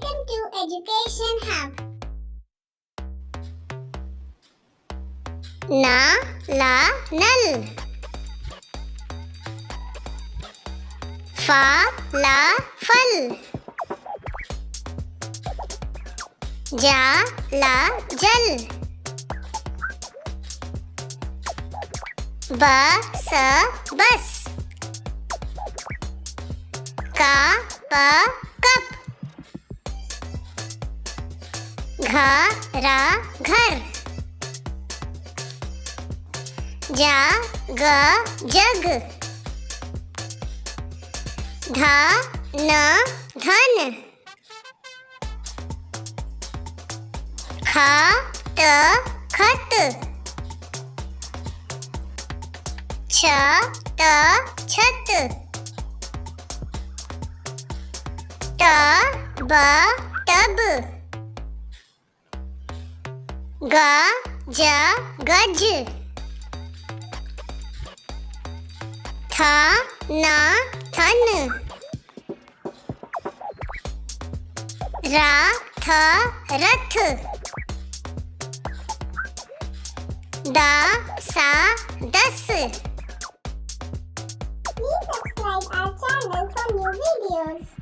Welcome to Education Hub. Na, la, nal. Fa, la, fal. Ja, la, jal. Ba, sa, bus. Ka, pa, cup. घा रा घर. जा ग जग. धा न धन. खा त खत. छ त छत. ट ब टब. गा जा गज. था ना थन. रा था रथ. दा सा दस. Please subscribe our channel for new videos.